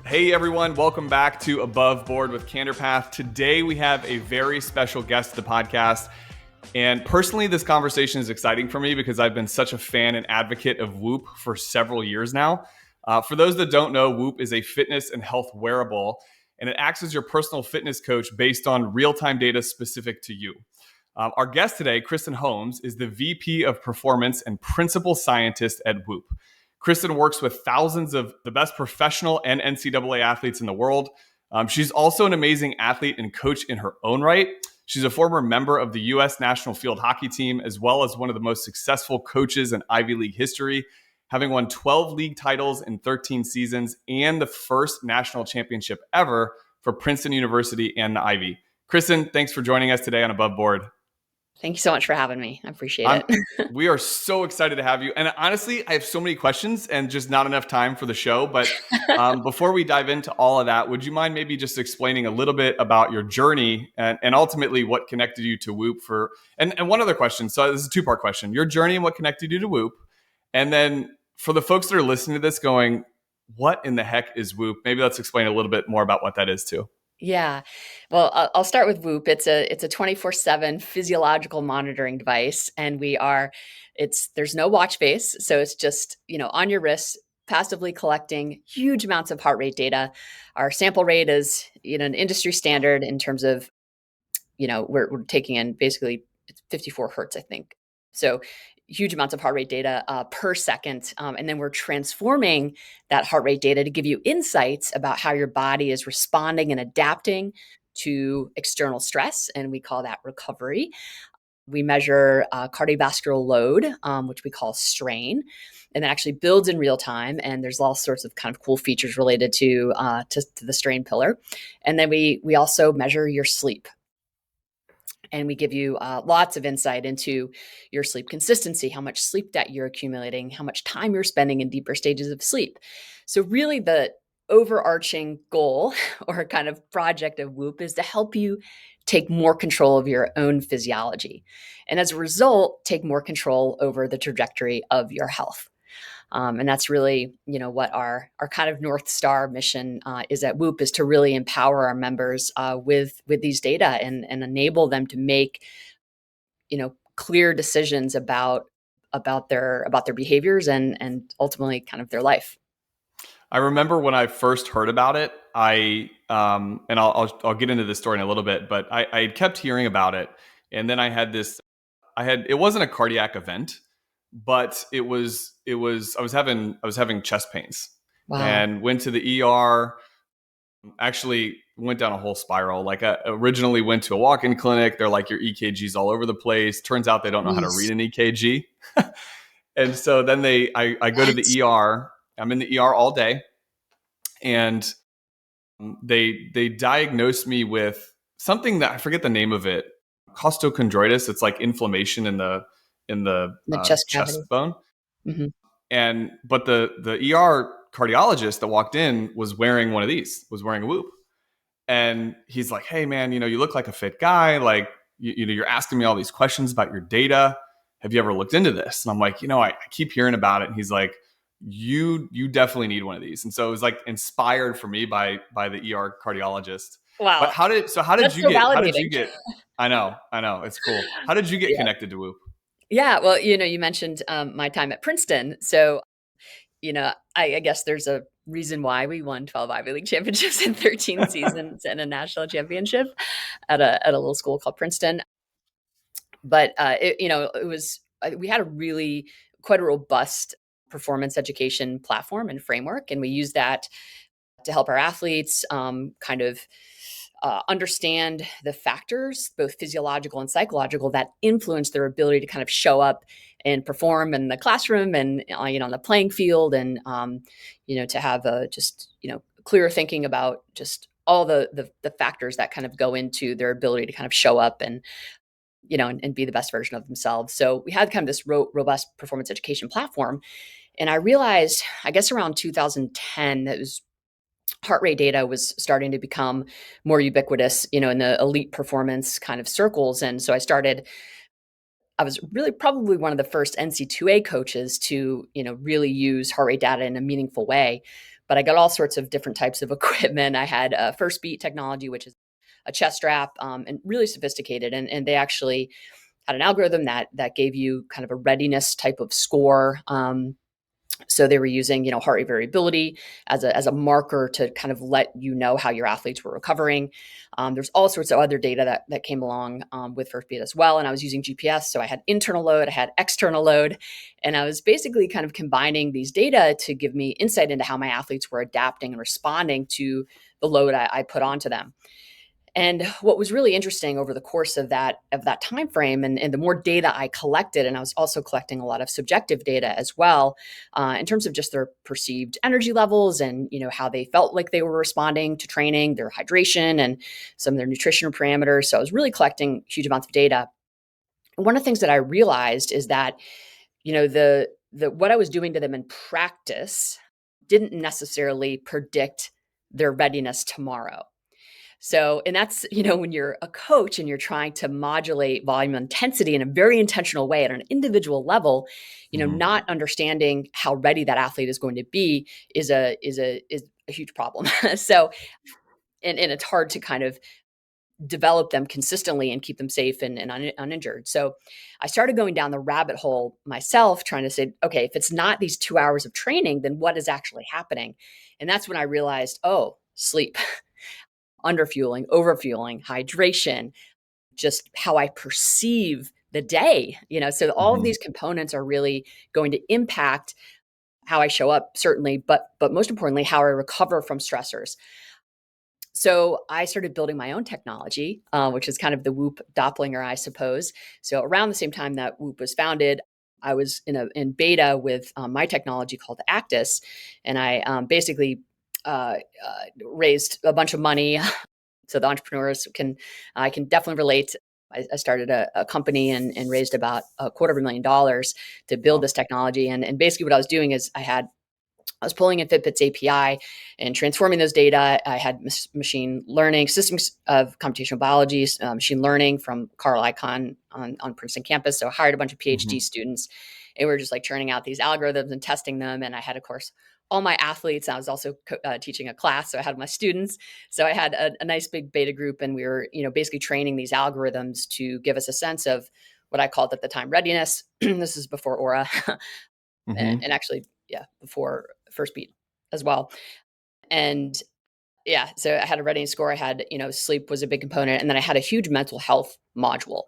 Hey everyone, welcome back to Above Board with CandorPath. Today we have a very special guest to the podcast. And personally, this conversation is exciting for me because I've been such a fan and advocate of Whoop for several years now. For those that don't know, Whoop is a fitness and health wearable, and it acts as your personal fitness coach based on real-time data specific to you. Our guest today, Kristen Holmes, is the VP of Performance and Principal Scientist at Whoop. Kristen works with thousands of the best professional and NCAA athletes in the world. She's also an amazing athlete and coach in her own right. She's a former member of the U.S. national field hockey team, as well as one of the most successful coaches in Ivy League history, having won 12 league titles in 13 seasons and the first national championship ever for Princeton University and the Ivy. Kristen, thanks for joining us today on Above Board. Thank you so much for having me. I appreciate it. We are so excited to have you. And honestly, I have so many questions and just not enough time for the show. But before we dive into all of that, would you mind maybe just explaining a little bit about your journey and ultimately what connected you to Whoop and one other question. So this is a two-part question, your journey and what connected you to Whoop. And then for the folks that are listening to this going, what in the heck is Whoop? Maybe let's explain a little bit more about what that is too. Yeah. Well, I'll start with Whoop. It's a 24/7 physiological monitoring device. And there's no watch face. So it's just, on your wrist, passively collecting huge amounts of heart rate data. Our sample rate is, an industry standard in terms of, we're taking in basically 54 hertz, I think. So huge amounts of heart rate data per second. And then we're transforming that heart rate data to give you insights about how your body is responding and adapting to external stress. And we call that recovery. We measure cardiovascular load, which we call strain, and that actually builds in real time. And there's all sorts of kind of cool features related to the strain pillar. And then we also measure your sleep. And we give you lots of insight into your sleep consistency, how much sleep debt you're accumulating, how much time you're spending in deeper stages of sleep. So really the overarching goal or kind of project of Whoop is to help you take more control of your own physiology. And as a result, take more control over the trajectory of your health. And that's really, what our kind of North Star mission is at Whoop, is to really empower our members with these data and enable them to make, clear decisions about their behaviors and ultimately kind of their life. I remember when I first heard about it, and I'll get into this story in a little bit, but I kept hearing about it, and then it wasn't a cardiac event, but I was having chest pains. Wow. And went to the ER. Actually went down a whole spiral. Like I originally went to a walk-in clinic. They're like, your EKG's all over the place. Turns out they don't know how to read an EKG. And so then I go to the ER. I'm in the ER all day, and they diagnosed me with something that I forget the name of it. Costochondritis. It's like inflammation in the chest bone. Mm-hmm. But the ER cardiologist that walked in was wearing one of these, was wearing a Whoop. And he's like, hey man, you look like a fit guy. Like, you're asking me all these questions about your data. Have you ever looked into this? And I'm like, I keep hearing about it. And he's like, you definitely need one of these. And so it was like inspired for me by the ER cardiologist. Wow. But how did you get, I know, it's cool. How did you get connected to Whoop? Yeah. Well, you mentioned my time at Princeton. So, I guess there's a reason why we won 12 Ivy League championships in 13 seasons and a national championship at a little school called Princeton. But, we had quite a robust performance education platform and framework. And we used that to help our athletes understand the factors, both physiological and psychological, that influence their ability to kind of show up and perform in the classroom and on the playing field, and to have clearer thinking about just all the factors that kind of go into their ability to kind of show up and be the best version of themselves. So we had kind of this robust performance education platform, and I realized, I guess around 2010, that heart rate data was starting to become more ubiquitous, in the elite performance kind of circles. And so I was really probably one of the first NCAA coaches to, really use heart rate data in a meaningful way. but I got all sorts of different types of equipment. I had First Beat technology, which is a chest strap, and really sophisticated. And they actually had an algorithm that gave you kind of a readiness type of score. So they were using, heart rate variability as a marker to kind of let you know how your athletes were recovering. There's all sorts of other data that came along with First Beat as well. And I was using GPS. So I had internal load, I had external load, and I was basically kind of combining these data to give me insight into how my athletes were adapting and responding to the load I put onto them. And what was really interesting over the course of that time frame, and the more data I collected, and I was also collecting a lot of subjective data as well, in terms of just their perceived energy levels and how they felt like they were responding to training, their hydration, and some of their nutrition parameters. So I was really collecting huge amounts of data. And one of the things that I realized is that the what I was doing to them in practice didn't necessarily predict their readiness tomorrow. So, and that's, when you're a coach and you're trying to modulate volume and intensity in a very intentional way at an individual level, not understanding how ready that athlete is going to be is a huge problem. So, and it's hard to kind of develop them consistently and keep them safe and uninjured. So I started going down the rabbit hole myself, trying to say, okay, if it's not these 2 hours of training, then what is actually happening? And that's when I realized, oh, sleep, underfueling, overfueling, hydration, just how I perceive the day. So all of Mm-hmm. these components are really going to impact how I show up, certainly, but most importantly, how I recover from stressors. So I started building my own technology, which is kind of the Whoop doppelganger, I suppose. So around the same time that Whoop was founded, I was in beta with my technology called Actus, and I basically raised a bunch of money. So the entrepreneurs I can definitely relate. I started a company and raised about $250,000 to build Wow. this technology. And basically what I was doing is I was pulling in Fitbit's API and transforming those data. I had machine learning systems of computational biology, machine learning from Carl Icahn on Princeton campus. So I hired a bunch of Mm-hmm. PhD students, and we were just like churning out these algorithms and testing them. And I had, of course, all my athletes. I was also teaching a class, so I had my students. So I had a nice big beta group, and we were, basically training these algorithms to give us a sense of what I called at the time readiness. This is before Aura, Mm-hmm. and actually, yeah, before First Beat as well. And yeah, so I had a readiness score. I had, sleep was a big component. And then I had a huge mental health module.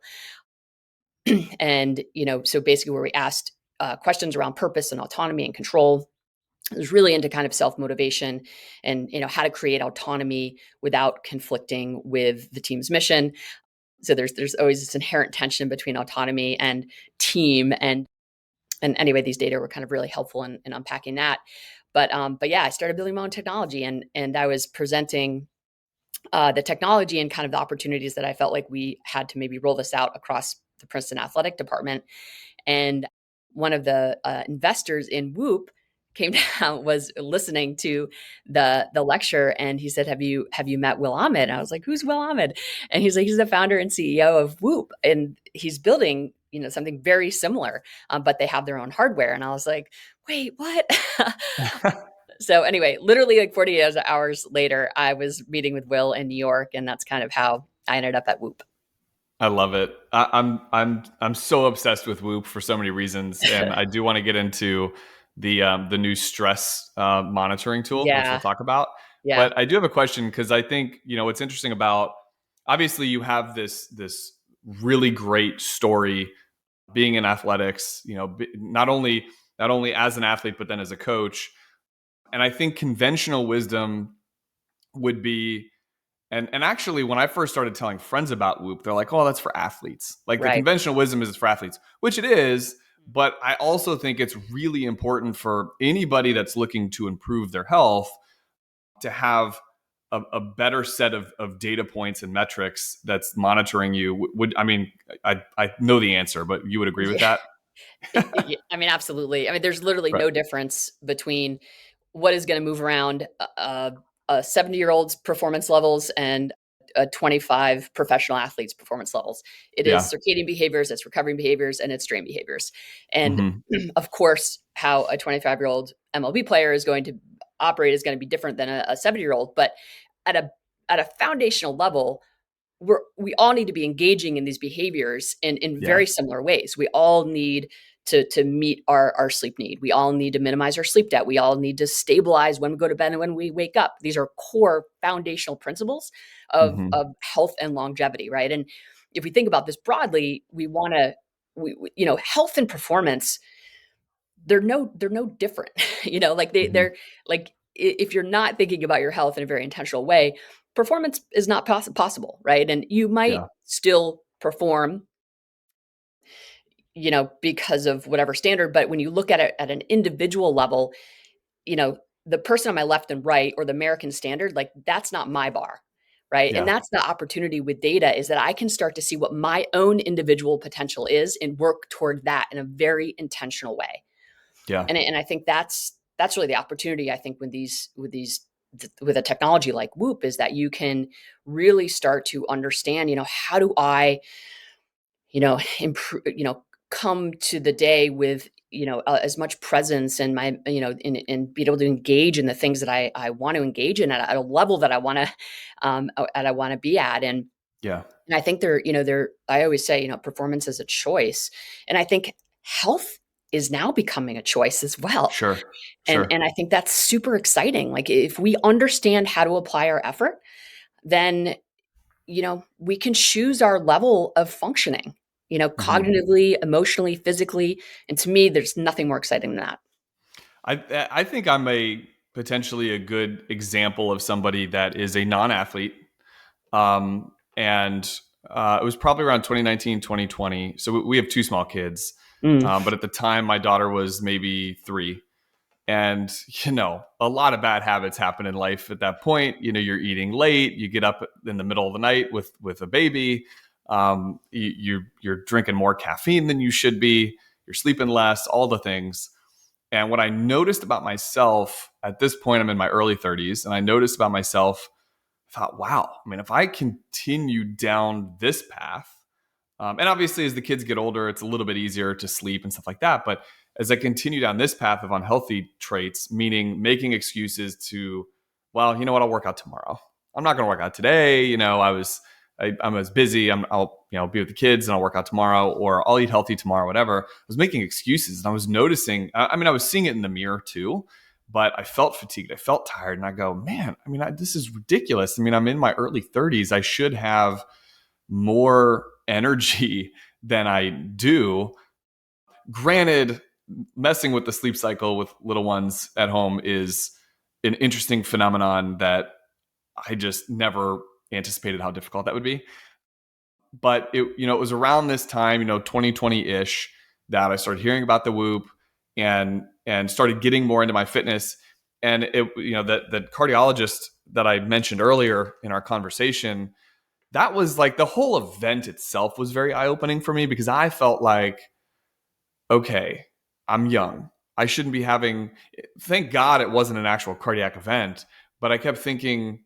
And, so basically where we asked questions around purpose and autonomy and control. It was really into kind of self-motivation and, how to create autonomy without conflicting with the team's mission. So there's always this inherent tension between autonomy and team. And anyway, these data were kind of really helpful in unpacking that. But yeah, I started building my own technology, and I was presenting the technology and kind of the opportunities that I felt like we had to maybe roll this out across the Princeton athletic department. And one of the investors in Whoop came down, was listening to the lecture, and he said, have you met Will Ahmed? And I was like, who's Will Ahmed? And he's like, he's the founder and CEO of Whoop, and he's building something very similar, but they have their own hardware. And I was like, wait, what? So anyway, literally like 48 hours later, I was meeting with Will in New York, and that's kind of how I ended up at Whoop. I love it. I'm so obsessed with Whoop for so many reasons, and I do want to get into the new stress monitoring tool, which we'll Yeah, talk about. yeah, But I do have a question, because I think what's interesting about, obviously you have this really great story being in athletics. Not only as an athlete, but then as a coach. And I think conventional wisdom would be, and actually, when I first started telling friends about Whoop, they're like, "Oh, that's for athletes." Like, the right. conventional wisdom is for athletes, which it is. But I also think it's really important for anybody that's looking to improve their health to have a better set of data points and metrics that's monitoring you. I know the answer, but you would agree with Yeah. that? I mean, absolutely. I mean, there's literally Right. no difference between what is going to move around a 70-year-old's performance levels and a 25 professional athletes' performance levels. It is Yeah. circadian behaviors, it's recovering behaviors, and it's strain behaviors. And Hmm. of course, how a 25-year-old MLB player is going to operate is going to be different than a 70-year-old, but at a foundational level, we all need to be engaging in these behaviors in Yeah. very similar ways. We all need to meet our sleep need. We all need to minimize our sleep debt. We all need to stabilize when we go to bed and when we wake up. These are core foundational principles Hmm. of health and longevity, right? And if we think about this broadly, we want to, health and performance, they're no different. Like Hmm. they're like, if you're not thinking about your health in a very intentional way, performance is not possible, right? And you might Yeah. still perform, because of whatever standard, but when you look at it at an individual level, you know, the person on my left and right, or the American standard, like, that's not my bar, right? And Yeah. that's the opportunity with data, is that I can start to see what my own individual potential is and work toward that in a very intentional way. Yeah. And I think that's really the opportunity, I think, with a technology like Whoop, is that you can really start to understand, how do I, improve, come to the day with, as much presence, and my, and be able to engage in the things that I want to engage in at a level that I want to, I want to be at. Yeah. And I think I always say, performance is a choice. And I think health is now becoming a choice as well. Sure. And Sure. and I think that's super exciting. Like, if we understand how to apply our effort, then, we can choose our level of functioning, Hmm. cognitively, emotionally, physically. And to me, there's nothing more exciting than that. I think I'm a potentially a good example of somebody that is a non-athlete. And it was probably around 2019, 2020. So we have two small kids. Mm, But at the time, my daughter was maybe 3. And, a lot of bad habits happen in life at that point. You're eating late, you get up in the middle of the night with a baby. You're drinking more caffeine than you should be. You're sleeping less, all the things. And what I noticed about myself at this point, I'm in my early 30s, and I noticed about myself, I thought, wow, I mean, if I continue down this path, and obviously as the kids get older, it's a little bit easier to sleep and stuff like that. But as I continue down this path of unhealthy traits, meaning making excuses to, well, you know what, I'll work out tomorrow. I'm not going to work out today. I'm as busy. I'll be with the kids and I'll work out tomorrow, or I'll eat healthy tomorrow, whatever. I was making excuses, and I was noticing. I mean, I was seeing it in the mirror too, but I felt fatigued. I felt tired, and I go, man, I mean, this is ridiculous. I mean, I'm in my early 30s. I should have more energy than I do. Granted, messing with the sleep cycle with little ones at home is an interesting phenomenon that I just never anticipated how difficult that would be. But it was around this time, 2020-ish, that I started hearing about the Whoop and started getting more into my fitness. And the cardiologist that I mentioned earlier in our conversation, that was like, the whole event itself was very eye-opening for me, because I felt like, okay, I'm young. I shouldn't be having, thank God it wasn't an actual cardiac event, but I kept thinking,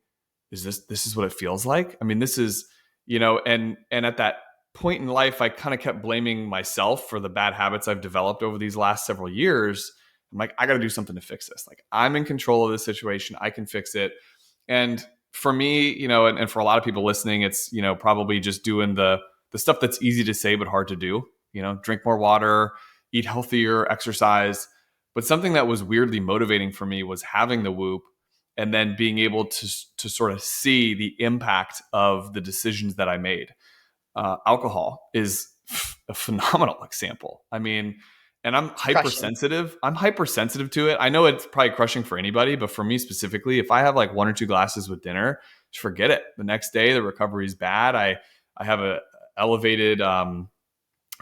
this is what it feels like? I mean, this is, and at that point in life, I kind of kept blaming myself for the bad habits I've developed over these last several years. I'm like, I got to do something to fix this. Like, I'm in control of this situation. I can fix it. And for me, and for a lot of people listening, it's, probably just doing the stuff that's easy to say but hard to do. Drink more water, eat healthier, exercise. But something that was weirdly motivating for me was having the Whoop, and then being able to sort of see the impact of the decisions that I made. Alcohol is a phenomenal example. I mean, and I'm crushing. hypersensitive. I'm hypersensitive to it. I know it's probably crushing for anybody, but for me specifically, if I have like 1 or 2 glasses with dinner, just forget it. The next day, the recovery is bad. I have a elevated Heart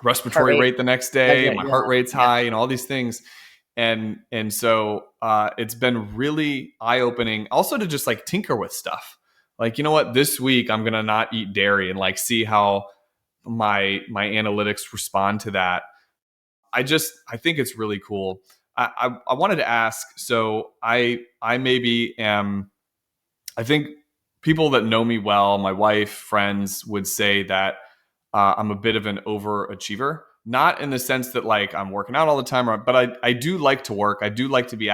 respiratory rate. rate the next Yeah, day. yeah, My heart yeah, rate's yeah. high, all these things. And so it's been really eye opening, also to just like tinker with stuff. Like, you know what, this week I'm gonna not eat dairy, and like see how my analytics respond to that. I think it's really cool. I wanted to ask. So I maybe am. I think people that know me well, my wife, friends, would say that I'm a bit of an overachiever. not in the sense that like I'm working out all the time, but I do like to work. I do like to be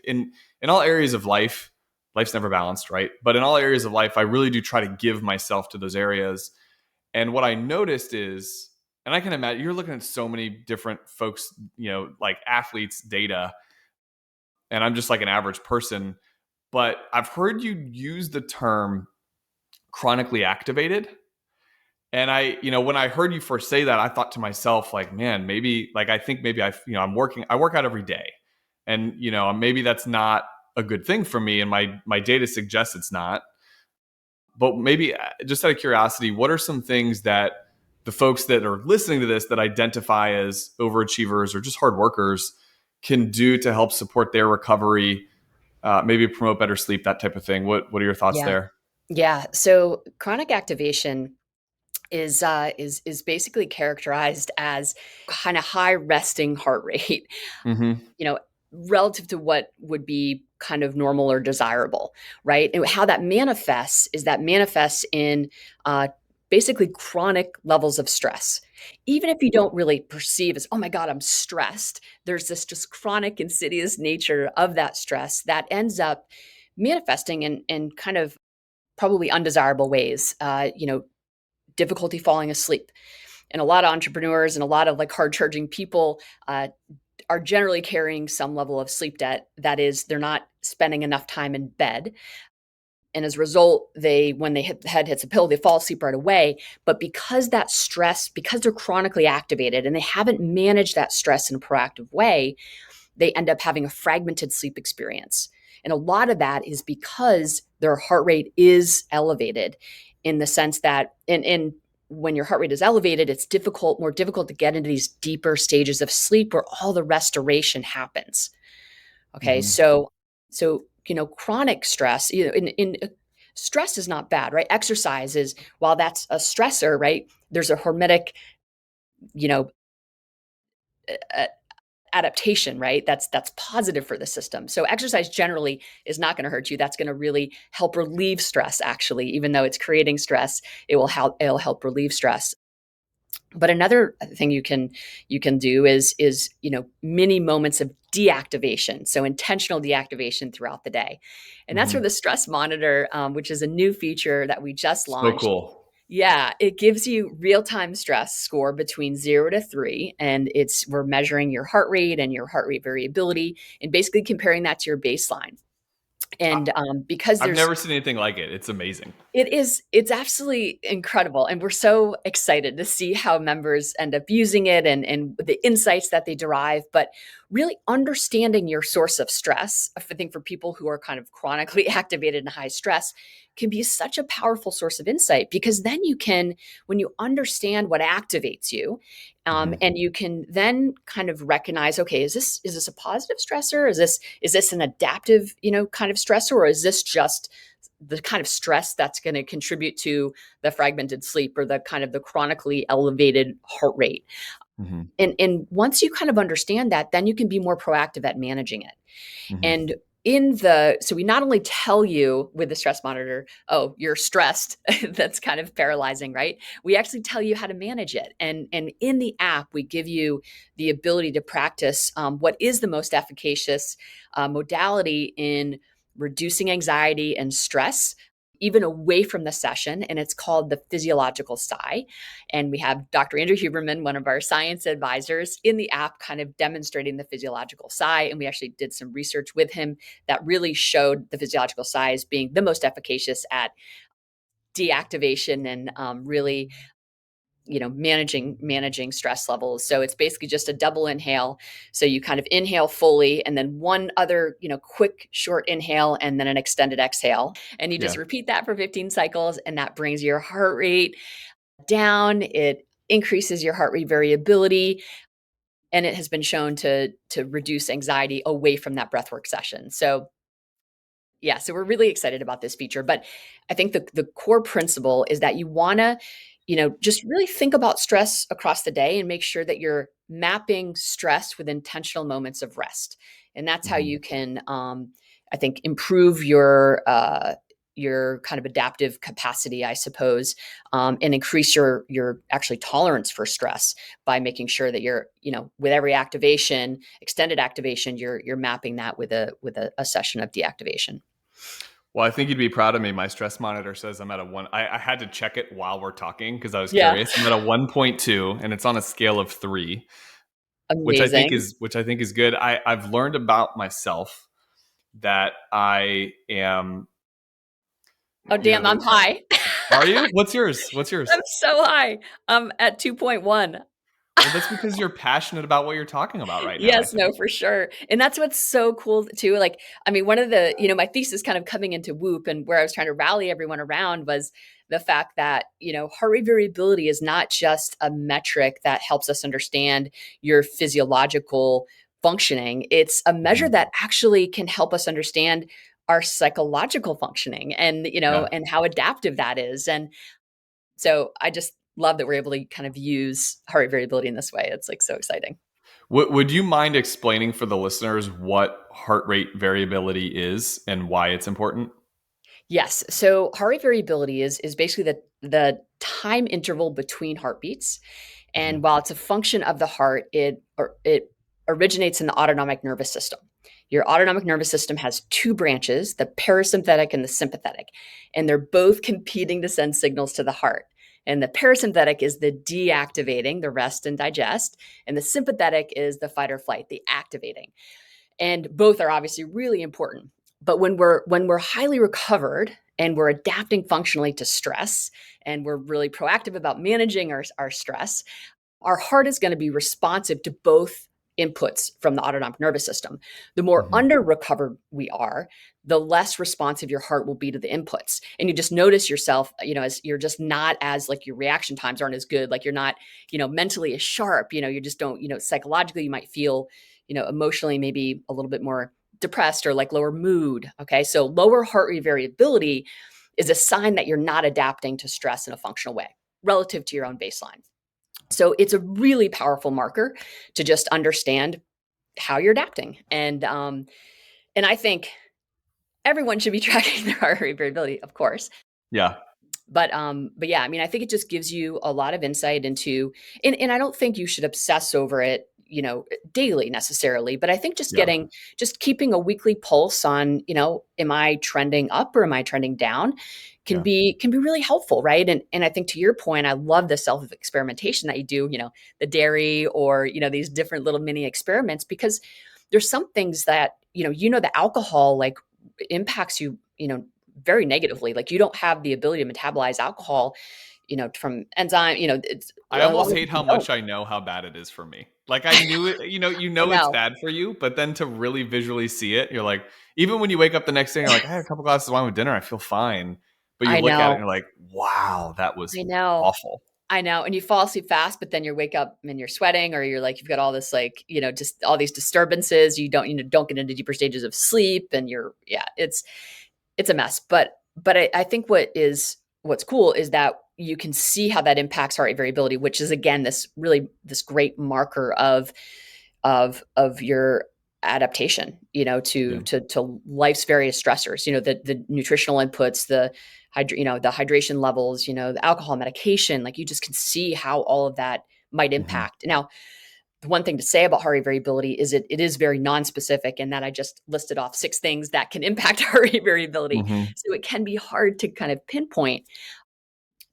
in all areas of life. Life's never balanced, right? But in all areas of life, I really do try to give myself to those areas. And what I noticed is, and I can imagine you're looking at so many different folks, like athletes' data, and I'm just like an average person. But I've heard you use the term chronically activated. And when I heard you first say that, I thought to myself, like, man, maybe, like, I think maybe I work out every day, and maybe that's not a good thing for me, and my data suggests it's not. But maybe, just out of curiosity, what are some things that the folks that are listening to this that identify as overachievers or just hard workers can do to help support their recovery, maybe promote better sleep, that type of thing? What are your thoughts Yeah. there? Yeah. So chronic activation is basically characterized as kind of high resting heart rate, Mm-hmm. you know, relative to what would be kind of normal or desirable, right? And how that manifests in basically chronic levels of stress. Even if you don't really perceive as, oh my God, I'm stressed, there's this just chronic, insidious nature of that stress that ends up manifesting in kind of probably undesirable ways. Difficulty falling asleep. And a lot of entrepreneurs and a lot of like hard charging people are generally carrying some level of sleep debt. That is, they're not spending enough time in bed. And as a result, when the head hits a pillow, they fall asleep right away. But because that stress, because they're chronically activated and they haven't managed that stress in a proactive way, they end up having a fragmented sleep experience. And a lot of that is because their heart rate is elevated, in the sense that, and when your heart rate is elevated, it's more difficult to get into these deeper stages of sleep where all the restoration happens. Okay. Mm-hmm. So chronic stress, stress is not bad, right? Exercise is, while that's a stressor, right? There's a hormetic, you know, adaptation, right? That's positive for the system. So exercise generally is not going to hurt you. That's going to really help relieve stress. Actually, even though it's creating stress, it'll help relieve stress. But another thing you can do is mini moments of deactivation, so intentional deactivation throughout the day, and that's where Mm-hmm. the stress monitor, which is a new feature that we just So launched. cool. Yeah, it gives you real-time stress score between 0 to 3, and we're measuring your heart rate and your heart rate variability and basically comparing that to your baseline. I, And because I've there's never seen anything like it. It's amazing. it's absolutely incredible, and we're so excited to see how members end up using it and the insights that they derive. But really understanding your source of stress, I think for people who are kind of chronically activated and high stress, can be such a powerful source of insight, because then when you understand what activates you, Mm-hmm. and you can then kind of recognize, okay, is this a positive stressor? Is this an adaptive, kind of stressor, or is this just the kind of stress that's going to contribute to the fragmented sleep or the kind of the chronically elevated heart rate? Mm-hmm. And once you kind of understand that, then you can be more proactive at managing it. Mm-hmm. And so we not only tell you with the stress monitor, oh, you're stressed, that's kind of paralyzing, right? We actually tell you how to manage it. And in the app, we give you the ability to practice what is the most efficacious modality in reducing anxiety and stress, even away from the session. And it's called the physiological sigh. And we have Dr. Andrew Huberman, one of our science advisors, in the app kind of demonstrating the physiological sigh. And we actually did some research with him that really showed the physiological sigh as being the most efficacious at deactivation and really managing stress levels. So it's basically just a double inhale. So you kind of inhale fully, and then one other quick short inhale, and then an extended exhale, and you just Yeah. repeat that for 15 cycles, and that brings your heart rate down. It increases your heart rate variability, and it has been shown to reduce anxiety away from that breathwork session. So yeah, so we're really excited about this feature. But I think the core principle is that you want to, just really think about stress across the day and make sure that you're mapping stress with intentional moments of rest. And that's how Mm-hmm. you can, I think, improve your your kind of adaptive capacity, I suppose, and increase your actually tolerance for stress by making sure that you're, with every activation, extended activation, you're mapping that with a session of deactivation. Well, I think you'd be proud of me. My stress monitor says I'm at a one. I had to check it while we're talking because I was Yeah. curious. I'm at a 1.2, and it's on a scale of 3, Amazing. which I think is good. I've learned about myself that I am, Oh, you know, damn, I'm high. are you? What's yours? What's yours? I'm so high. I'm at 2.1. Well, that's because you're passionate about what you're talking about right now, I Yes, no, think. for sure. And that's what's so cool too. Like, I mean, one of the, my thesis kind of coming into Whoop and where I was trying to rally everyone around was the fact that, heart rate variability is not just a metric that helps us understand your physiological functioning. It's a measure Mhm. that actually can help us understand our psychological functioning and, Yeah. and how adaptive that is. And so I just love that we're able to kind of use heart rate variability in this way. It's like so exciting. Would you mind explaining for the listeners what heart rate variability is and why it's important? Yes. So heart rate variability is basically the time interval between heartbeats. Mhm. And while it's a function of the heart, it originates in the autonomic nervous system. Your autonomic nervous system has two branches, the parasympathetic and the sympathetic, and they're both competing to send signals to the heart. And the parasympathetic is the deactivating, the rest and digest, and the sympathetic is the fight or flight, the activating. And both are obviously really important. But when we're highly recovered and we're adapting functionally to stress and we're really proactive about managing our stress, our heart is going to be responsive to both inputs from the autonomic nervous system. The more Mhm. under recovered we are, the less responsive your heart will be to the inputs. And you just notice yourself, as you're just not as like your reaction times aren't as good. Like you're not, mentally as sharp, you just don't, psychologically you might feel, emotionally maybe a little bit more depressed or like lower mood. Okay. So lower heart rate variability is a sign that you're not adapting to stress in a functional way relative to your own baseline. So it's a really powerful marker to just understand how you're adapting. And I think everyone should be tracking their heart rate variability, of course. Yeah. But yeah, I mean, I think it just gives you a lot of insight into, and I don't think you should obsess over it, daily necessarily, but I think Yeah. just keeping a weekly pulse on, am I trending up or am I trending down Yeah. can be really helpful, right? And I think to your point, I love the self experimentation that you do, the dairy or, these different little mini experiments, because there's some things that, the alcohol like impacts you, very negatively. Like you don't have the ability to metabolize alcohol, from enzyme, it's I a lot almost of hate people how don't. much I know how bad it is for me. Like I knew it, I it's know. bad for you, but then to really visually see it, you're like, even when you wake up the next day, you're like, I had a couple glasses of wine with dinner, I feel fine. But you I look at it know. and you're like, wow, that was I know. awful. I know. And you fall asleep fast, but then you wake up and you're sweating, or you're like, you've got all this like, just all these disturbances. You don't get into deeper stages of sleep and yeah, it's a mess. But I think what's cool is that you can see how that impacts heart rate variability, which is again, this great marker of your adaptation, Yeah. to life's various stressors, the nutritional inputs, the hydration levels, the alcohol, medication, like you just can see how all of that might Hmm. impact. Now, the one thing to say about heart rate variability is it is very non-specific, and that I just listed off 6 things that can impact heart rate variability. Hmm. So it can be hard to kind of pinpoint,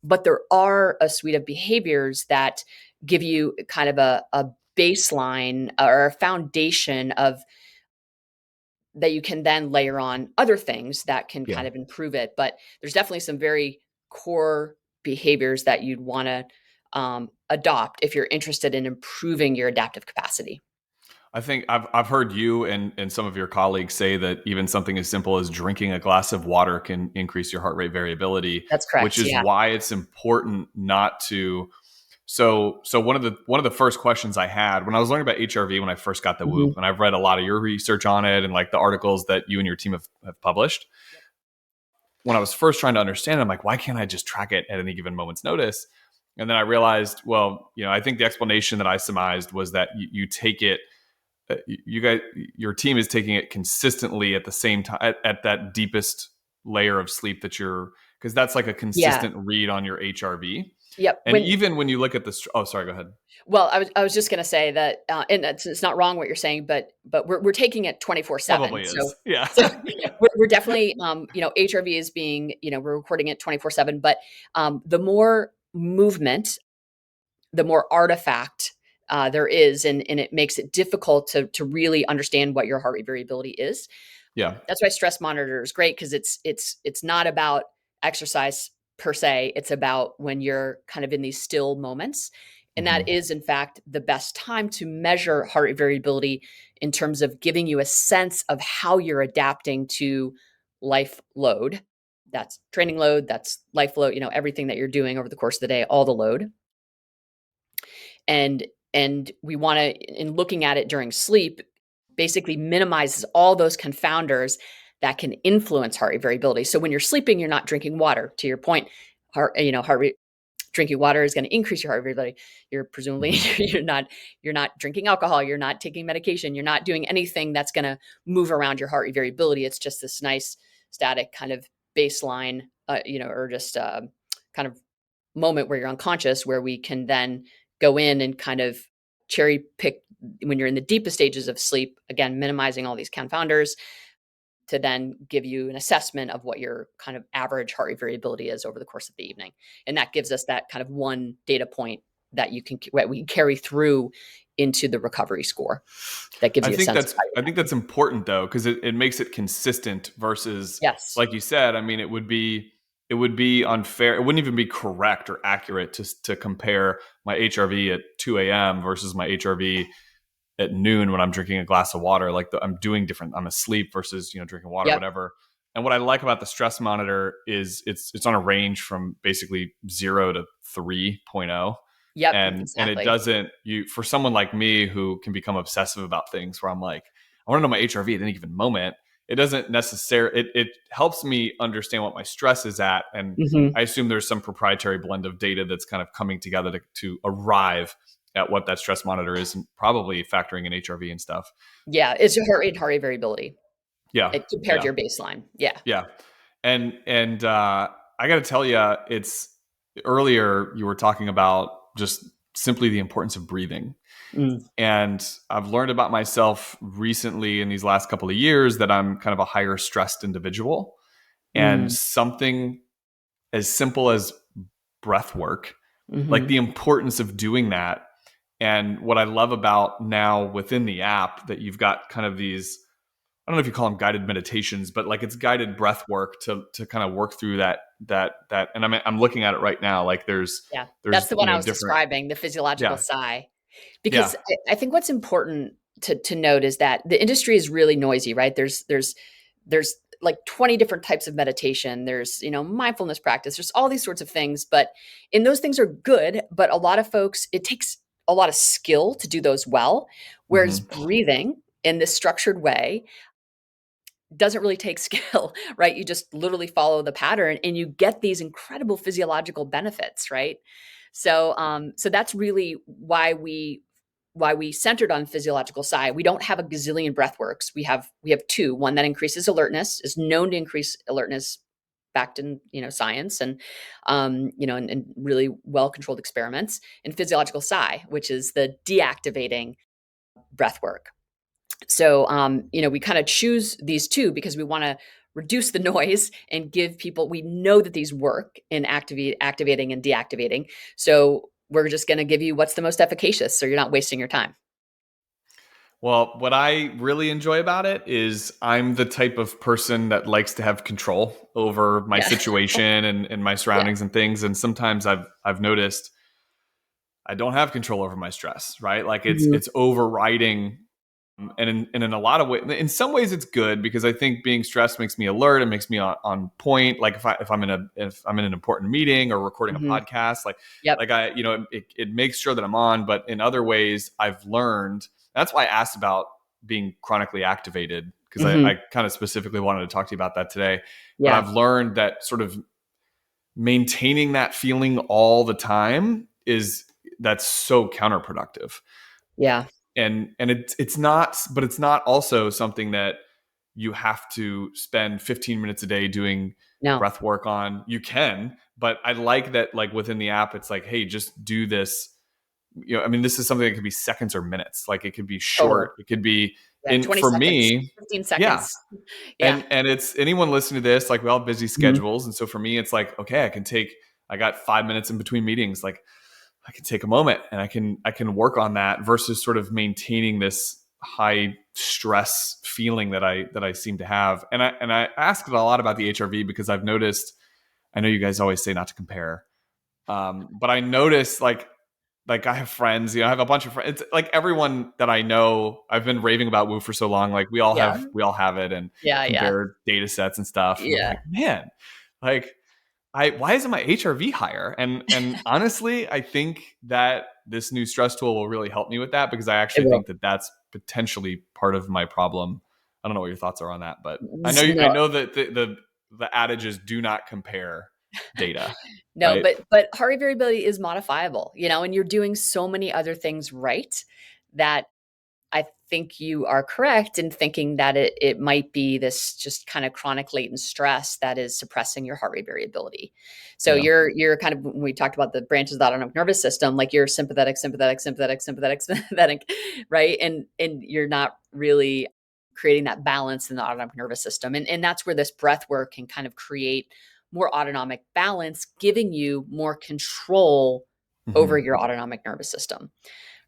but there are a suite of behaviors that give you kind of a baseline or a foundation of that you can then layer on other things that can Yeah. kind of improve it. But there's definitely some very core behaviors that you'd want to adopt if you're interested in improving your adaptive capacity. I think I've heard you and some of your colleagues say that even something as simple as drinking a glass of water can increase your heart rate variability, That's which correct. is Yeah. why it's important not to. So one of the first questions I had when I was learning about HRV when I first got the Whoop, Mhm. and I've read a lot of your research on it and like the articles that you and your team have published. Yep. When I was first trying to understand it, I'm like, why can't I just track it at any given moment's notice? And then I realized, well, I think the explanation that I surmised was that you take it, you guys, your team is taking it consistently at the same time at that deepest layer of sleep that because that's like a Yeah. consistent read on your HRV. Yep. And even when you look at the, oh, sorry, go ahead. Well, I was just going to say that, and it's not wrong what you're saying, but we're taking it 24/7. Probably So is. Yeah. so we're definitely, HRV is being, we're recording it 24/7. But the more movement, the more artifact there is, and it makes it difficult to really understand what your heart rate variability is. Yeah. That's why stress monitor is great, because it's not about exercise per se. It's about when you're kind of in these still moments. And that Mhm. is, in fact, the best time to measure heart rate variability in terms of giving you a sense of how you're adapting to life load. That's training load, that's life load, everything that you're doing over the course of the day, all the load. And we want to, in looking at it during sleep, basically minimizes all those confounders that can influence heart rate variability. So when you're sleeping, you're not drinking water. To your point, heart rate, drinking water is going to increase your heart rate variability. You're presumably Mhm. you're not drinking alcohol, you're not taking medication, you're not doing anything that's going to move around your heart rate variability. It's just this nice static kind of baseline, or just kind of moment where you're unconscious, where we can then go in and kind of cherry pick when you're in the deepest stages of sleep, again, minimizing all these confounders to then give you an assessment of what your kind of average heart rate variability is over the course of the evening. And that gives us that kind of one data point that we can carry through into the recovery score. That gives I you a think sense of that's how you're I think adapting. that's important though, because it makes it consistent versus, Yes. like you said, I mean, it would be unfair. It wouldn't even be correct or accurate to compare my HRV at 2 a.m. versus my HRV at noon when I'm drinking a glass of water. Like I'm doing different. I'm asleep versus drinking water, Yep. whatever. And what I like about the stress monitor is it's on a range from basically 0 to 3.0. Yep. And it Exactly. doesn't, you for someone like me who can become obsessive about things, where I'm like, I want to know my HRV at any given moment. It doesn't necessarily, it helps me understand what my stress is at. And Hmm. I assume there's some proprietary blend of data that's kind of coming together to arrive at what that stress monitor is, and probably factoring in HRV and stuff. Yeah. It's your heart rate variability Yeah. compared to Yeah. your baseline. Yeah. Yeah. And I got to tell you, it's earlier you were talking about just simply the importance of breathing. Mm. And I've learned about myself recently in these last couple of years that I'm kind of a higher stressed individual. And Mm. something as simple as breath work, like Mhm. the importance of doing that. And what I love about now within the app, that you've got kind of these, I don't know if you call them guided meditations, but like it's guided breath work to kind of work through that. And I'm looking at it right now. Like Yeah. That's there's the one I was different. describing, the physiological Yeah. sigh. Yeah. Because I think what's important to note is that the industry is really noisy, right? There's like 20 different types of meditation. There's, mindfulness practice. There's all these sorts of things, and those things are good, but a lot of folks, it takes a lot of skill to do those well, whereas Hmm. breathing in this structured way doesn't really take skill, right? You just literally follow the pattern and you get these incredible physiological benefits, right? So that's really why we centered on physiological sigh. We don't have a gazillion breath works. We have two. One that increases alertness, is known to increase alertness, backed in science, and really well controlled experiments. And physiological sigh, which is the deactivating breath work. So, we kind of choose these two because we want to reduce the noise and give people, we know that these work in activating and deactivating. So we're just going to give you what's the most efficacious, so you're not wasting your time. Well, what I really enjoy about it is I'm the type of person that likes to have control over my Yeah. situation and my Yeah. surroundings and things. And sometimes I've noticed I don't have control over my stress, right? Like Mhm. it's overriding. And in a lot of ways, in some ways it's good, because I think being stressed makes me alert. It makes me on point. Like if I'm in an important meeting or recording a Mhm. podcast, like Yep. like I, it makes sure that I'm on. But in other ways, I've learned. That's why I asked about being chronically activated, because I, Mhm. I kind of specifically wanted to talk to you about that today. But Yeah. I've learned that sort of maintaining that feeling all the time that's so counterproductive. Yeah. And it's not, but it's not also something that you have to spend 15 minutes a day doing No. breath work on. You can, but I like that, like within the app, it's like, hey, just do this. I mean, this is something that could be seconds or minutes. Like it could be Totally. short. It could be Yeah. in 20 for seconds, me. 15 Yeah. seconds. Yeah. And it's anyone listening to this, like we all have busy Mhm. schedules. And so for me, it's like, okay, I got 5 minutes in between meetings. Like I can take a moment and I can work on that versus sort of maintaining this high stress feeling that I seem to have. And I asked a lot about the HRV because I've noticed, I know you guys always say not to compare. But I noticed like I have friends, I have a bunch of friends. It's like everyone that I know, I've been raving about Woo for so long. Like Yeah. we all have it and Yeah. Yeah. compare data sets and stuff. And I'm Yeah. like, man, like why isn't my HRV higher? And honestly, I think that this new stress tool will really help me with that because I It actually will. think that that's potentially part of my problem. I don't know what your thoughts are on that, but I No, know that the adage is do not compare data, no, right? but heart rate variability is modifiable, and you're doing so many other things right that I think you are correct in thinking that it might be this just kind of chronic latent stress that is suppressing your heart rate variability. So Yeah, you're kind of, when we talked about the branches of the autonomic nervous system, like you're sympathetic, sympathetic, sympathetic, sympathetic, sympathetic, right? And you're not really creating that balance in the autonomic nervous system. And that's where this breath work can kind of create more autonomic balance, giving you more control over hmm your autonomic nervous system,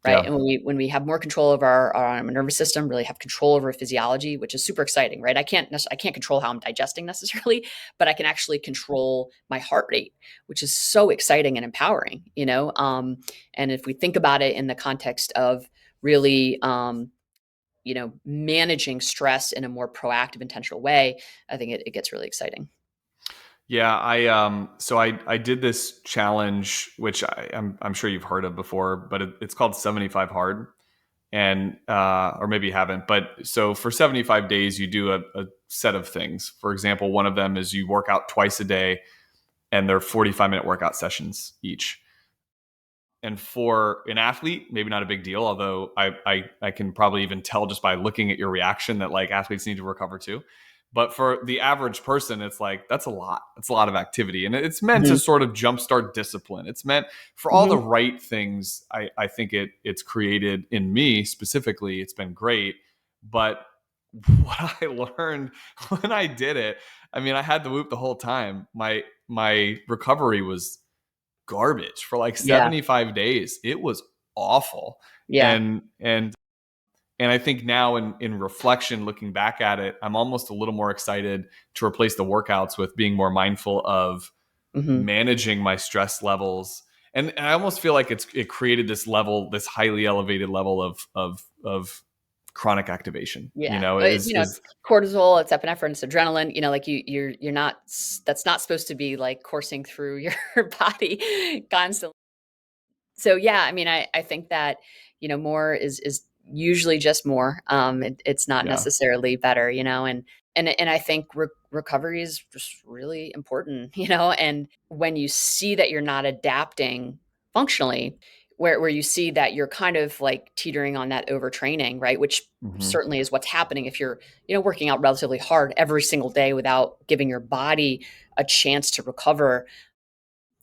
right? yeah, And when we have more control of our nervous system, really have control over physiology, which is super exciting, right? I can't control how I'm digesting necessarily, but I can actually control my heart rate, which is so exciting and empowering, and if we think about it in the context of really managing stress in a more proactive, intentional way, I think it gets really exciting. yeah. I did this challenge, which I'm sure you've heard of before, but it's called 75 hard, and or maybe you haven't. But so for 75 days, you do a set of things. For example, one of them is you work out twice a day, and they're 45-minute workout sessions each. And for an athlete, maybe not a big deal, although I can probably even tell just by looking at your reaction that like athletes need to recover too. But for the average person, it's like that's a lot. It's a lot of activity. And it's meant to Mhm. sort of jumpstart discipline. It's meant for all the Mhm. right things. I think it's created in me specifically. It's been great. But what I learned when I did it, I mean, I had the whoop the whole time. My recovery was garbage for like Yeah. 75 days. It was awful. Yeah. And I think now in reflection, looking back at it, I'm almost a little more excited to replace the workouts with being more mindful of Mhm. managing my stress levels. And I almost feel like it created this highly elevated level of chronic activation. Yeah. Is It's cortisol, it's epinephrine, it's adrenaline, like you're not that's not supposed to be like coursing through your body constantly. So yeah, I mean, I think that, more is usually just more. It's not yeah. necessarily better, and I think recovery is just really important, and when you see that you're not adapting functionally, where you see that you're kind of like teetering on that overtraining, right? Which hmm certainly is what's happening if you're, working out relatively hard every single day without giving your body a chance to recover.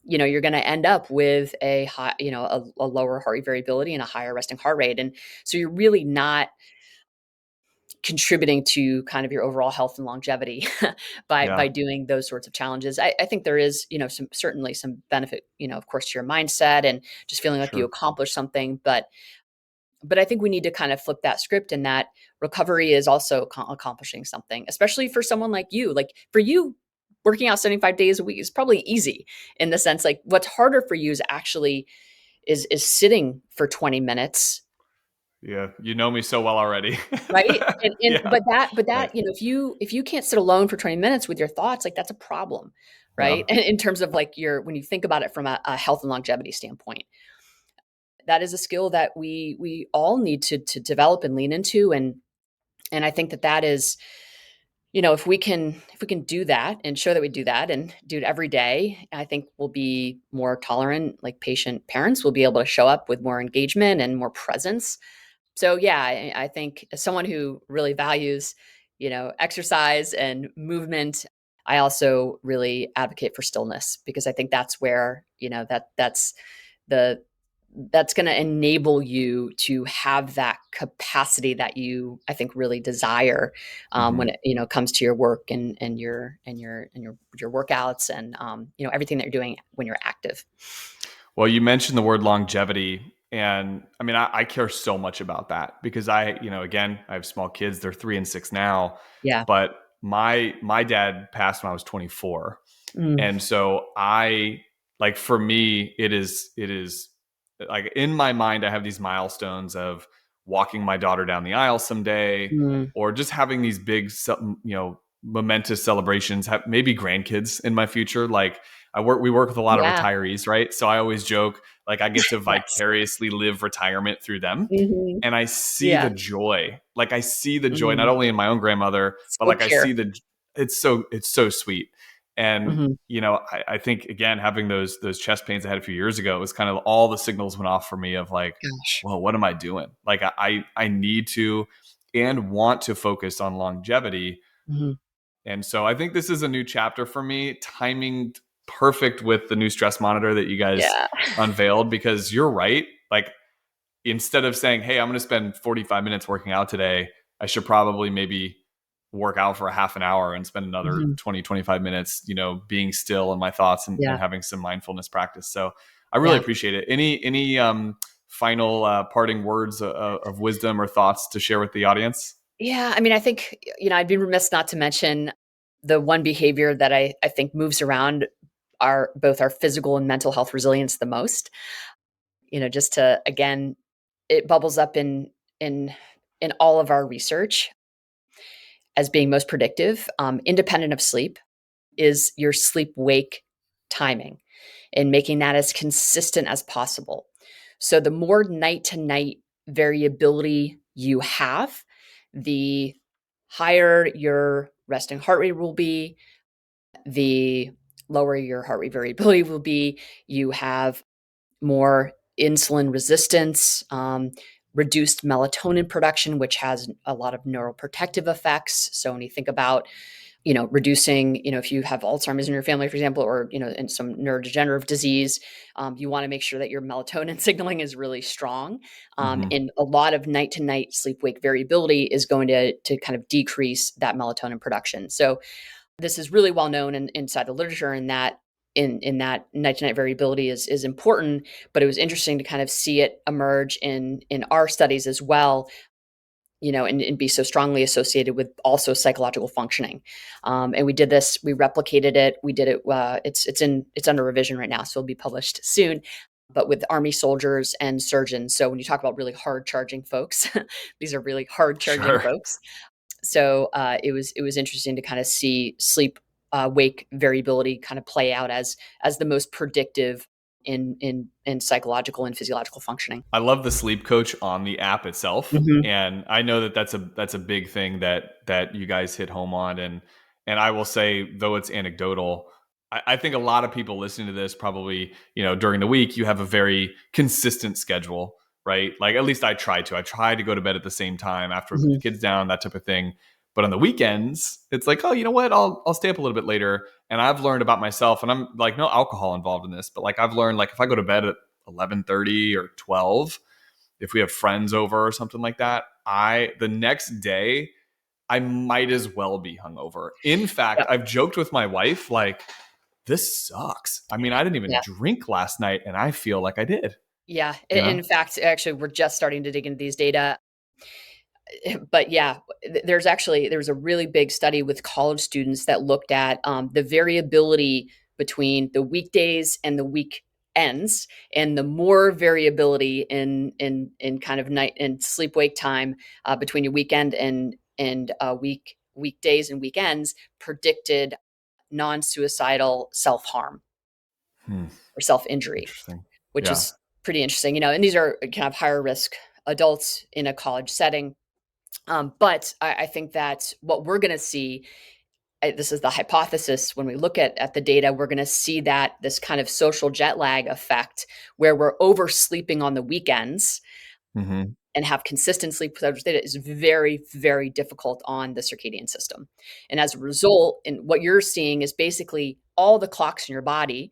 You're going to end up with a high, a lower heart rate variability and a higher resting heart rate. And so you're really not contributing to kind of your overall health and longevity by Yeah. doing those sorts of challenges. I think there is, certainly some benefit, of course, to your mindset and just feeling like you Sure. accomplished something. But I think we need to kind of flip that script, and that recovery is also accomplishing something, especially for someone like you. Like for you, working out 75 days a week is probably easy, in the sense like what's harder for you is actually is sitting for 20 minutes, Yeah. You know me so well already. right? And Yeah. but that, Right. if you can't sit alone for 20 minutes with your thoughts, like that's a problem, right? Yeah. And in terms of like when you think about it from a health and longevity standpoint, that is a skill that we all need to develop and lean into. And I think that is, if we can do that and show that we do that and do it every day, I think we'll be more tolerant, like patient parents will be able to show up with more engagement and more presence. So yeah, I think as someone who really values, exercise and movement. I also really advocate for stillness because I think that's where, the that's going to enable you to have that capacity that you, I think, really desire when Hmm. it comes to your work and your workouts and everything that you're doing when you're active. Well, you mentioned the word longevity. And I mean, I care so much about that because again, I have small kids. They're 3 and 6 now, Yeah. but my dad passed when I was 24. Mm, And so for me, it is like in my mind, I have these milestones of walking my daughter down the aisle someday, mm, or just having these big, momentous celebrations, have maybe grandkids in my future. Like we work with a lot of yeah. retirees, right? So I always joke, like I get to Yes. vicariously live retirement through them. Hmm. And I see the Yeah. joy. Like I see the joy not Mm. only in my own grandmother, but So like I see pure. it's so sweet. And Hmm. I think again, having those chest pains I had a few years ago, it was kind of all the signals went off for me of like, Gosh. well, what am I doing? Like I need to and want to focus on longevity. Hmm. And so I think this is a new chapter for me, timing perfect with the new stress monitor that you guys Yeah. unveiled, because you're right. Like instead of saying, hey, I'm going to spend 45 minutes working out today, I should probably maybe work out for a half an hour and spend another Hmm. 20, 25 minutes, being still in my thoughts and Yeah. having some mindfulness practice. So I really Yeah. appreciate it. Any final parting words of wisdom or thoughts to share with the audience? Yeah. I mean, I think, I'd be remiss not to mention the one behavior that I think moves around both our physical and mental health resilience the most. Just to, again, it bubbles up in in all of our research as being most predictive, independent of sleep, is your sleep wake timing and making that as consistent as possible. So the more night to night variability you have, the higher your resting heart rate will be, the lower your heart rate variability will be. You have more insulin resistance, reduced melatonin production, which has a lot of neuroprotective effects. So when you think about reducing, if you have Alzheimer's in your family, for example, or, in some neurodegenerative disease, you want to make sure that your melatonin signaling is really strong. Hmm. And a lot of night to night sleep wake variability is going to kind of decrease that melatonin production. So this is really well known inside the literature, and that in that night to night variability is important. But it was interesting to kind of see it emerge in our studies as well, and be so strongly associated with also psychological functioning. And we replicated it. We did it. It's under revision right now, so it'll be published soon. But with Army soldiers and surgeons. So when you talk about really hard charging folks, these are really hard charging Sure. folks. So it was interesting to kind of see sleep wake variability kind of play out as the most predictive in psychological and physiological functioning. I love the sleep coach on the app itself, Hmm. and I know that that's a big thing that you guys hit home on. And I will say, though it's anecdotal, I think a lot of people listening to this probably, during the week you have a very consistent schedule, right? Like at least I try to go to bed at the same time after we put the Hmm. kids down, that type of thing. But on the weekends, it's like, oh, you know what? I'll stay up a little bit later. And I've learned about myself, and I'm like, no alcohol involved in this, but like I've learned, like if I go to bed at 11:30 or 12, if we have friends over or something like that, I the next day I might as well be hungover. In fact, Yeah. I've joked with my wife like, this sucks. I mean, I didn't even Yeah. drink last night and I feel like I did, Yeah. you know? In fact, actually, we're just starting to dig into these data. But yeah, there was a really big study with college students that looked at the variability between the weekdays and the weekends, and the more variability in kind of night and sleep wake time between your weekend and weekdays and weekends predicted non-suicidal self-harm Hmm, or self-injury, interesting. which Yeah. is pretty interesting. And these are kind of higher risk adults in a college setting. But I think that what we're going to see, this is the hypothesis, when we look at the data, we're going to see that this kind of social jet lag effect, where we're oversleeping on the weekends, Hmm. and have consistent sleep cycles is very, very difficult on the circadian system. And as a result, and what you're seeing is basically all the clocks in your body,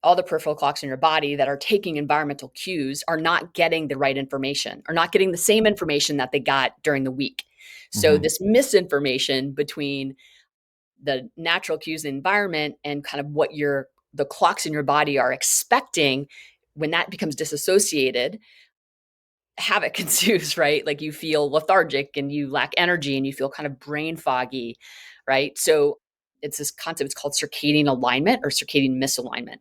all the peripheral clocks in your body that are taking environmental cues are not getting the right information, are not getting the same information that they got during the week. So Hmm. this misinformation between the natural cues in the environment and kind of what the clocks in your body are expecting, when that becomes disassociated, havoc ensues, right? Like you feel lethargic and you lack energy and you feel kind of brain foggy, right? So it's this concept, it's called circadian alignment or circadian misalignment.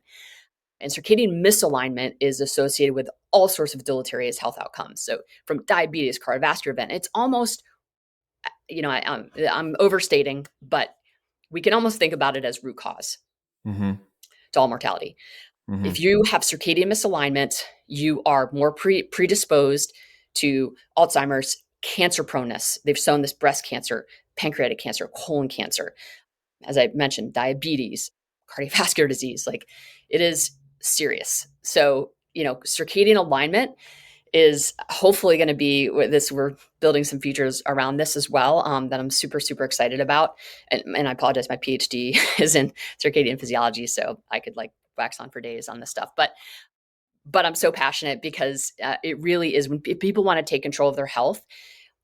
And circadian misalignment is associated with all sorts of deleterious health outcomes. So from diabetes, cardiovascular event, it's almost, I'm overstating, but we can almost think about it as root cause Hmm. to all mortality. Hmm. If you have circadian misalignment, you are more predisposed to Alzheimer's, cancer proneness. They've shown this: breast cancer, pancreatic cancer, colon cancer, as I mentioned, diabetes, cardiovascular disease. Like, it is serious. So, circadian alignment is hopefully going to be this. We're building some features around this as well, that I'm super, super excited about. And I apologize, my PhD is in circadian physiology, so I could like wax on for days on this stuff. But I'm so passionate because it really is, when people want to take control of their health,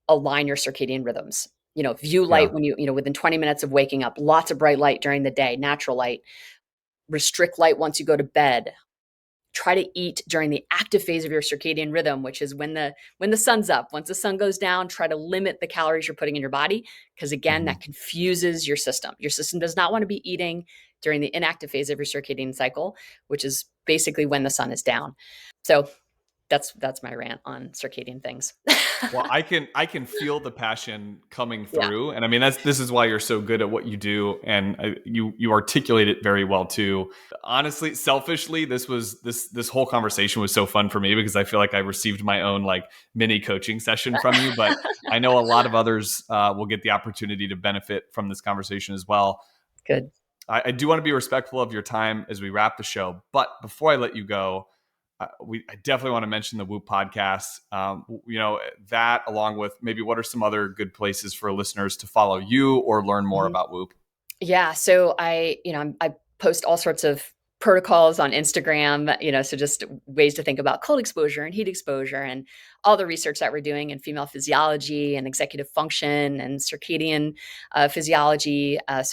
align your circadian rhythms. View Yeah. light when within 20 minutes of waking up, lots of bright light during the day, natural light, restrict light once you go to bed. Try to eat during the active phase of your circadian rhythm, which is when the sun's up. Once the sun goes down, try to limit the calories you're putting in your body, because again, Hmm. that confuses your system. Your system does not want to be eating during the inactive phase of your circadian cycle, which is basically when the sun is down. So that's my rant on circadian things. Well, I can feel the passion coming Yeah. through, and I mean this is why you're so good at what you do, and you articulate it very well too. Honestly, selfishly, this whole conversation was so fun for me because I feel like I received my own like mini coaching session from you. But I know a lot of others will get the opportunity to benefit from this conversation as well. Good. I do want to be respectful of your time as we wrap the show, but before I let you go, I definitely want to mention the Whoop podcast. That along with maybe what are some other good places for listeners to follow you or learn more Mhm. about Whoop? Yeah. So I post all sorts of protocols on Instagram, so just ways to think about cold exposure and heat exposure and all the research that we're doing in female physiology and executive function and circadian physiology. I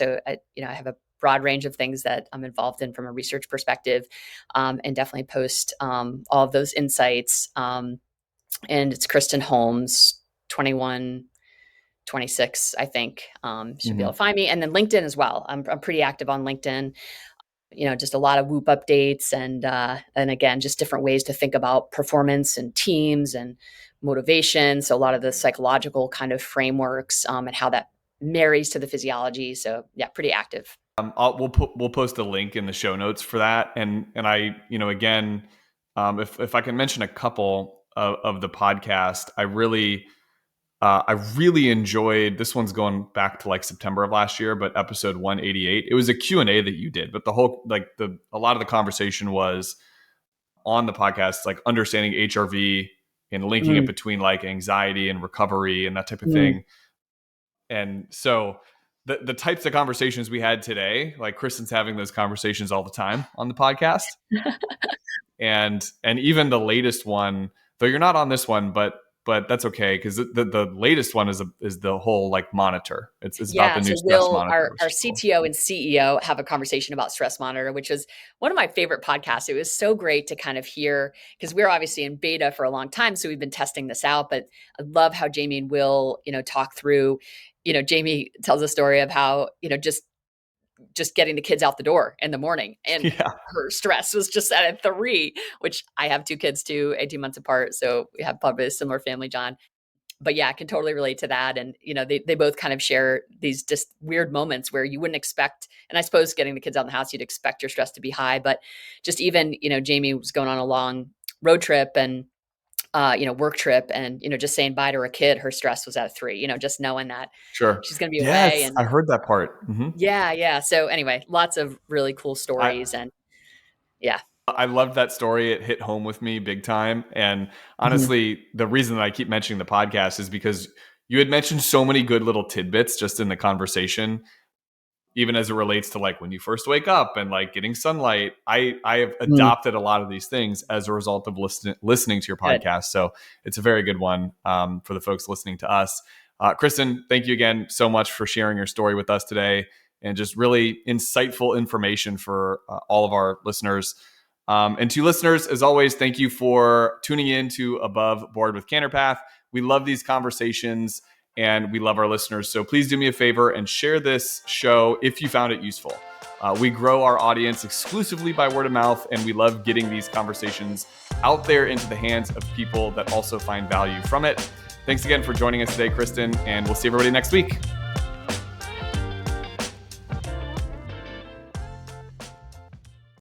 have a broad range of things that I'm involved in from a research perspective, and definitely post all of those insights. And it's Kristen Holmes, 2126, I think. Should be able Mm-hmm. to find me. And then LinkedIn as well. I'm pretty active on LinkedIn. Just a lot of Whoop updates and again, just different ways to think about performance and teams and motivation. So a lot of the psychological kind of frameworks, and how that marries to the physiology. So yeah, pretty active. We'll post a link in the show notes for that, and I again, if I can mention a couple of the podcast, I really enjoyed this. One's going back to like September of last year, but episode 188. It was a Q&A that you did, but the whole a lot of the conversation was on the podcast, like understanding HRV and linking it Mm, between like anxiety and recovery and that type of mm. thing. And so the types of conversations we had today, like Kristen's having those conversations all the time on the podcast. And even the latest one, though you're not on this one, but that's okay because the latest one is the whole like monitor. It's about Yeah, the new so stress Will, monitor, our which is cool. CTO and CEO, have a conversation about Stress Monitor, which was one of my favorite podcasts. It was so great to kind of hear, because we're obviously in beta for a long time, so we've been testing this out. But I love how Jamie and Will, talk through. Jamie tells a story of how just getting the kids out the door in the morning, and Yeah, her stress was just at a 3, which I have 2 kids too, 18 months apart, so we have probably a similar family, John. But yeah, I can totally relate to that. And, they both kind of share these just weird moments where you wouldn't expect. And I suppose getting the kids out of the house, you'd expect your stress to be high. But just even, Jamie was going on a long road trip and, work trip, and, just saying bye to her kid, her stress was at a 3, just knowing that sure. she's going to be away. Yes, And I heard that part. yeah, yeah. So anyway, lots of really cool I stories. And yeah. I loved that story. It hit home with me big time. And Mhm. honestly, the reason that I keep mentioning the podcast is because you had mentioned so many good little tidbits just in the conversation, even as it relates to like when you first wake up and like getting sunlight. I have Mm, adopted a lot of these things as a result of listening to your good. podcast. So it's a very good one for the folks listening to us. Kristen, thank you again so much for sharing your story with us today and just really insightful information for all of our listeners. And to listeners, as always, thank you for tuning in to Above Board with Canterpath. We love these conversations and we love our listeners. So please do me a favor and share this show if you found it useful. We grow our audience exclusively by word of mouth, and we love getting these conversations out there into the hands of people that also find value from it. Thanks again for joining us today, Kristen, and we'll see everybody next week.